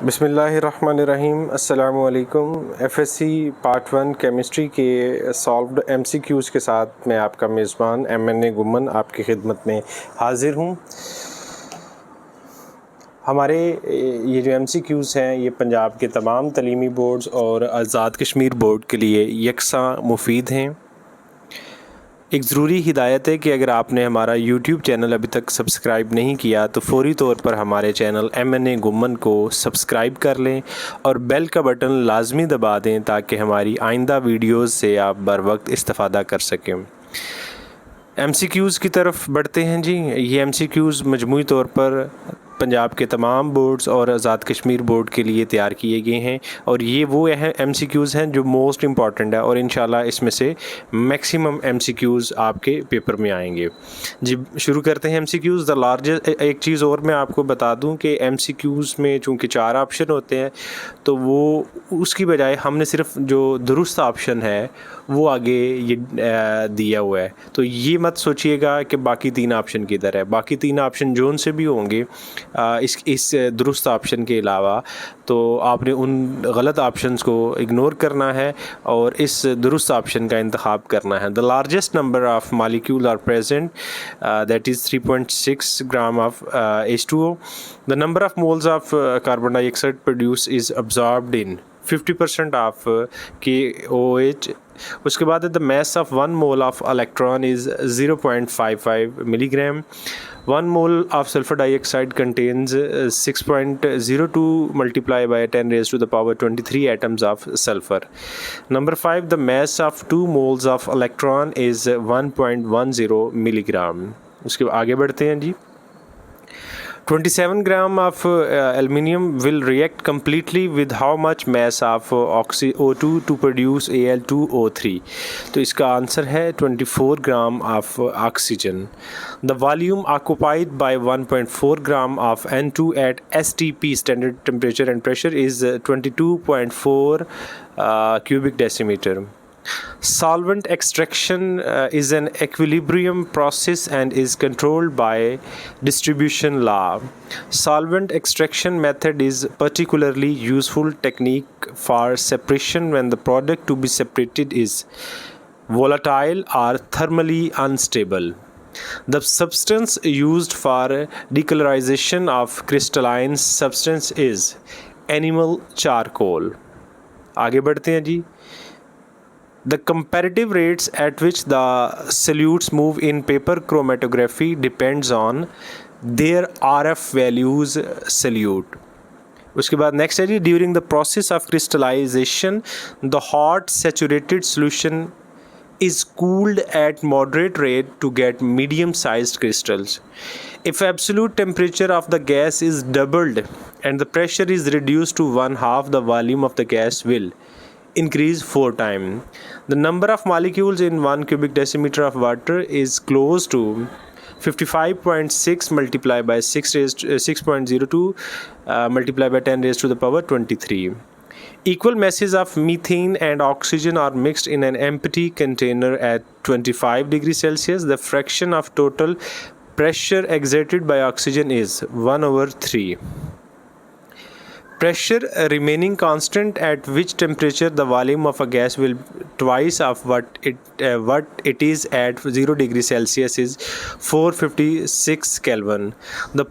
बिस्मिल्लाहिर्रहमानिर्रहीम। अस्सलामु अलैकुम। एफएससी पार्ट 1 केमिस्ट्री के सॉल्व्ड एमसीक्यूज़ के साथ मैं आपका मेज़बान एमएनए गुम्मन आपकी खिदमत में हाज़िर हूँ। हमारे ये जो एमसीक्यूज़ हैं ये पंजाब के तमाम तलीमी बोर्ड्स और आज़ाद कश्मीर बोर्ड के लिए यकसा मुफीद हैं। एक ज़रूरी हिदायत है कि अगर आपने हमारा यूट्यूब चैनल अभी तक सब्सक्राइब नहीं किया तो फ़ौरी तौर पर हमारे चैनल एमएनए गुम्मन को सब्सक्राइब कर लें और बेल का बटन लाजमी दबा दें ताकि हमारी आइंदा वीडियोस से आप बर वक्त इस्तेफ़ादा कर सकें। एमसीक्यूज़ की तरफ बढ़ते हैं जी। ये एमसीक्यूज़ मजमूई तौर पर पंजाब के तमाम बोर्ड्स और आज़ाद कश्मीर बोर्ड के लिए तैयार किए गए हैं और ये वो एमसीक्यूज़ हैं जो मोस्ट इम्पॉर्टेंट है और इंशाल्लाह इसमें से मैक्सिमम एमसीक्यूज़ आपके पेपर में आएंगे जी। शुरू करते हैं एमसीक्यूज़। द लार्जेस्ट एक चीज़ और मैं आपको बता दूं कि एमसीक्यूज़ में चूँकि 4 ऑप्शन होते हैं तो वो उसकी बजाय हमने सिर्फ जो दुरुस्त ऑप्शन है वो आगे ये दिया हुआ है। तो ये मत सोचिएगा कि बाकी 3 ऑप्शन किधर है। बाकी 3 ऑप्शन जोन से भी होंगे इस दुरुस्त ऑप्शन के अलावा, तो आपने उन गलत ऑप्शंस को इग्नोर करना है और इस दुरुस्त ऑप्शन का इंतखाब करना है। The largest number of molecule are present that is 3.6 gram of H2O. The number of moles of carbon dioxide produce is absorbed in 50% of KOH. उसके बाद the mass of 1 mole of electron is 0.55 milligram. 1 mole of sulfur dioxide contains 6.02 multiplied by 10 raised to the power 23 atoms of sulfur. Number 5, the mass of 2 moles of electron is 1.10 milligram. उसके आगे बढ़ते हैं जी। 27 gram of aluminium will react completely with how much mass of O2 to produce Al2O3. तो इसका answer है 24 gram of oxygen. The volume occupied by 1.4 gram of N2 at STP standard temperature and pressure is 22.4 cubic decimeter. Solvent extraction is an equilibrium process and is controlled by distribution law. Solvent extraction method is particularly useful technique for separation when the product to be separated is volatile or thermally unstable. The substance used for decolorization of crystalline substance is animal charcoal. आगे बढ़ते हैं जी। The comparative rates at which the solutes move in paper chromatography depends on their RF values solute. उसके बाद next है जी। During the process of crystallization, the hot saturated solution is cooled at moderate rate to get medium-sized crystals. If absolute temperature of the gas is doubled and the pressure is reduced to 1/2, the volume of the gas will increase 4 times. The number of molecules in 1 cubic decimeter of water is close to 55.6 multiplied by 6.02 multiplied by 10 raised to the power 23. Equal masses of methane and oxygen are mixed in an empty container at 25 degrees Celsius. The fraction of total pressure exerted by oxygen is 1/3. Pressure remaining constant at which temperature the volume of a gas will twice of what it is at 0 degrees Celsius is 456 Kelvin. The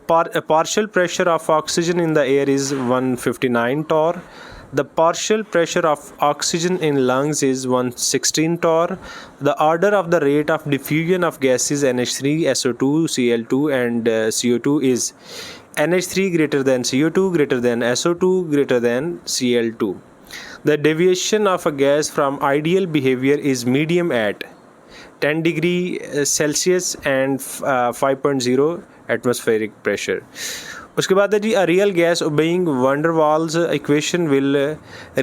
partial pressure of oxygen in the air is 159 torr. The partial pressure of oxygen in lungs is 116 torr. The order of the rate of diffusion of gases NH3, SO2, Cl2 and CO2 is NH3 greater than CO2 greater than SO2 greater than Cl2. The deviation of a gas from ideal behavior is medium at 10 degree Celsius and 5.0 atmospheric pressure. उसके बाद है जी। A real gas obeying van der Waals equation will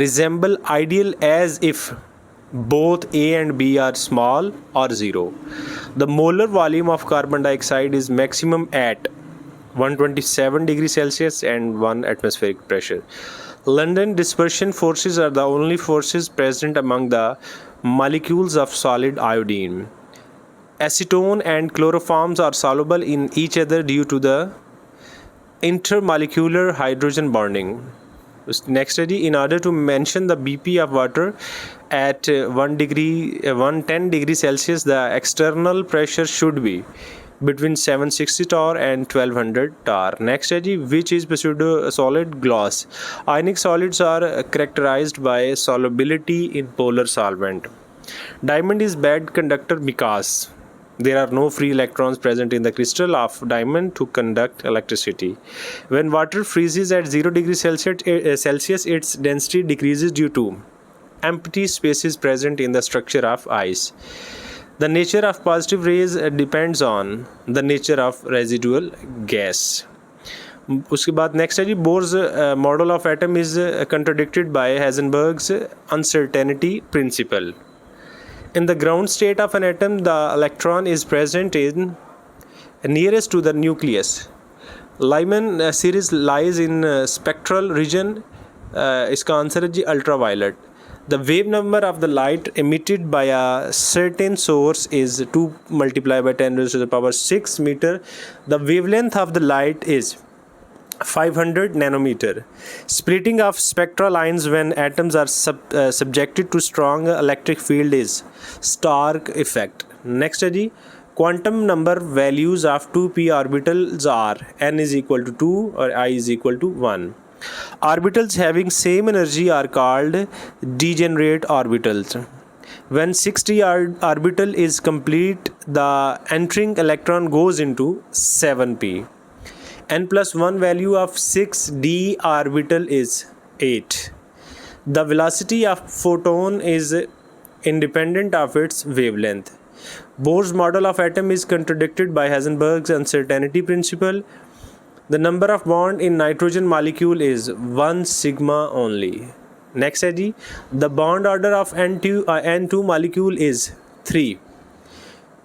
resemble ideal as if both A and B are small or 0. The molar volume of carbon dioxide is maximum at 127 degrees Celsius and 1 atmospheric pressure. London dispersion forces are the only forces present among the molecules of solid iodine. Acetone and chloroforms are soluble in each other due to the intermolecular hydrogen bonding. Next है जी, in order to mention the BP of water at 110 degree Celsius, the external pressure should be between 760 torr and 1200 torr. Next है जी, which is pseudo solid gloss. Ionic solids are characterized by solubility in polar solvent. Diamond is bad conductor because there are no free electrons present in the crystal of diamond to conduct electricity. When water freezes at 0 degree Celsius, its density decreases due to empty spaces present in the structure of ice. The nature of positive rays depends on the nature of residual gas. उसके बाद next है जी, Bohr's model of atom is contradicted by Heisenberg's uncertainty principle. In the ground state of an atom, the electron is present in nearest to the nucleus. Lyman series lies in spectral region. इसका answer है जी ultraviolet. The wave number of the light emitted by a certain source is 2 multiplied by 10 raised to the power 6 meter. The wavelength of the light is 500 nanometer. Splitting of spectral lines when atoms are subjected to strong electric field is Stark effect. Next है जी, quantum number values of 2p orbitals are n is equal to 2 or I is equal to 1. Orbitals having same energy are called degenerate orbitals. When 6d orbital is complete, the entering electron goes into 7p. N plus 1 value of 6d orbital is 8. The velocity of photon is independent of its wavelength. Bohr's model of atom is contradicted by Heisenberg's uncertainty principle. The number of bond in nitrogen molecule is 1 sigma only. Next है जी, the bond order of N2 molecule is 3.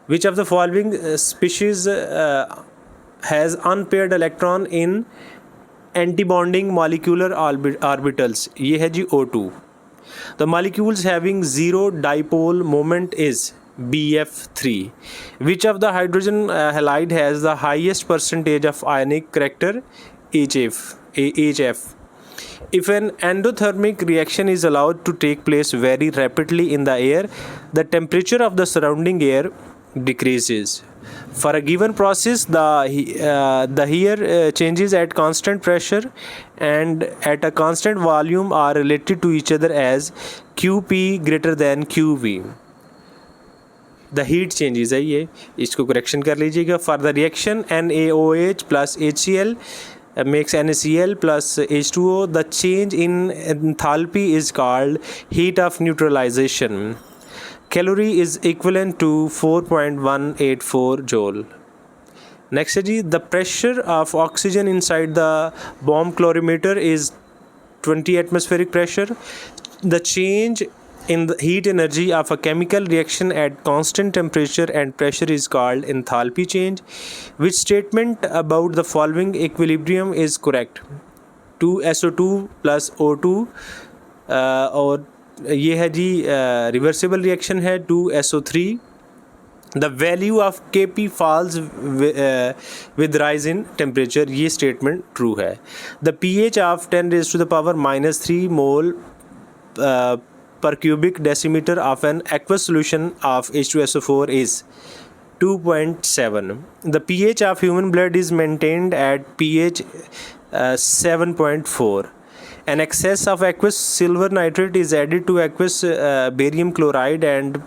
Which of the following species has unpaired electron in antibonding molecular orbitals? ये है जी O2. The molecules having zero dipole moment is BF3. Which of the hydrogen halide has the highest percentage of ionic character? HF. If an endothermic reaction is allowed to take place very rapidly in the air, the temperature of the surrounding air decreases. For a given process, the here changes at constant pressure and at a constant volume are related to each other as QP greater than QV. The heat changes है ये, इसको correction कर लीजिएगा. For the reaction NaOH plus HCl makes NaCl plus H2O, the change in enthalpy is called heat of neutralization. Calorie is equivalent to 4.184 joule. Next है जी, the pressure of oxygen inside the bomb calorimeter is 20 atmospheric pressure. The change in the heat energy of a chemical reaction at constant temperature and pressure is called enthalpy change. Which statement about the following equilibrium is correct? 2SO2 plus O2 और ये है जी reversible reaction है 2SO3. The value of Kp falls with rise in temperature. ये statement true है. The pH of 10 raised to the power minus 3 mole per cubic decimeter of an aqueous solution of H2SO4 is 2.7. The pH of human blood is maintained at pH 7.4. An excess of aqueous silver nitrate is added to aqueous barium chloride and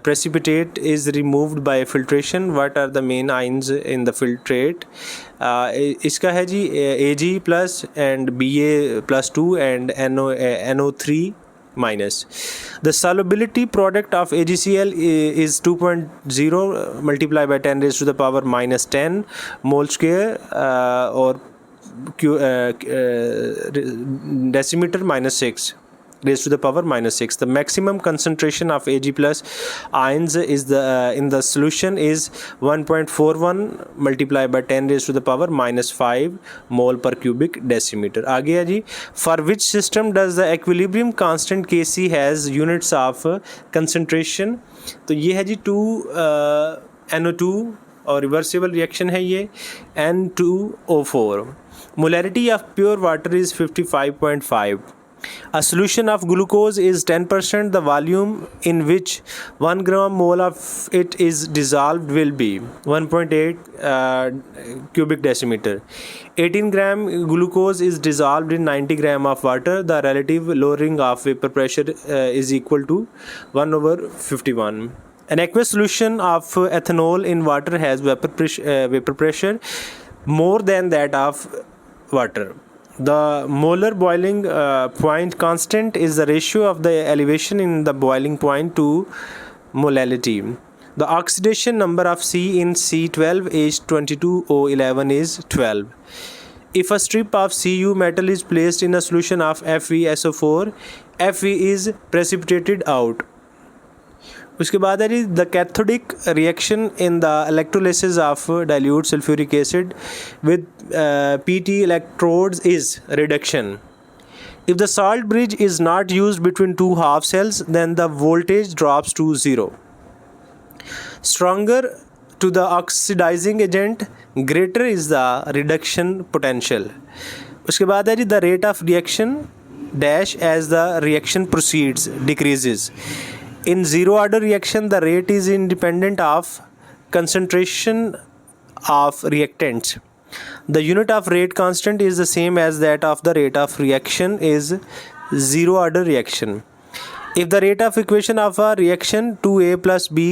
precipitate is removed by filtration. What are the main ions in the filtrate? इसका है जी Ag plus and Ba plus 2 and NO3 minus. The solubility product of AgCl is 2.0 multiplied by 10 raised to the power minus 10 mole square or decimeter minus 6 raised to the power minus 6. The maximum concentration of Ag plus ions is in the solution is 1.41 multiplied by 10 raised to the power minus 5 mole per cubic decimeter. आगे है जी, for which system does the equilibrium constant Kc has units of concentration? तो ये है जी 2 NO2 और reversible reaction है ये N2O4। Molarity of pure water is 55.5। A solution of glucose is 10%. The volume in which 1 gram mole of it is dissolved will be 1.8 cubic decimeter. 18 gram glucose is dissolved in 90 gram of water. The relative lowering of vapor pressure is equal to 1/51. An aqueous solution of ethanol in water has vapor pressure more than that of water. The molar boiling point constant is the ratio of the elevation in the boiling point to molality. The oxidation number of C in C12H22O11 is 12. If a strip of Cu metal is placed in a solution of FeSO4, Fe is precipitated out. उसके बाद है जी the cathodic reaction in the electrolysis of dilute sulphuric acid with PT electrodes is reduction. If the salt bridge is not used between two half cells, then the voltage drops to 0. Stronger to the oxidizing agent, greater is the reduction potential. उसके बाद है जी the rate of reaction dash as the reaction proceeds decreases. In zero order reaction, the rate is independent of concentration of reactants. The unit of rate constant is the same as that of the rate of reaction is zero order reaction. If the rate of equation of a reaction 2A plus B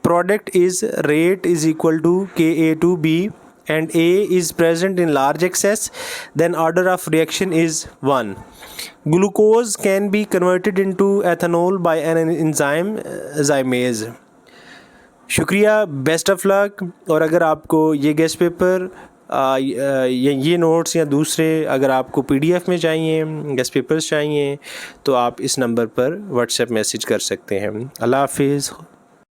product is rate is equal to Ka to B and A is present in large excess, then order of reaction is 1. Glucose can be converted into ethanol by an enzyme zymase. शुक्रिया, best of luck. और अगर आपको ये guest paper ये notes या दूसरे अगर आपको PDF में चाहिए, गेस्ट पेपर्स चाहिए, तो आप इस नंबर पर व्हाट्सएप मैसेज कर सकते हैं। अल्लाह हाफिज़।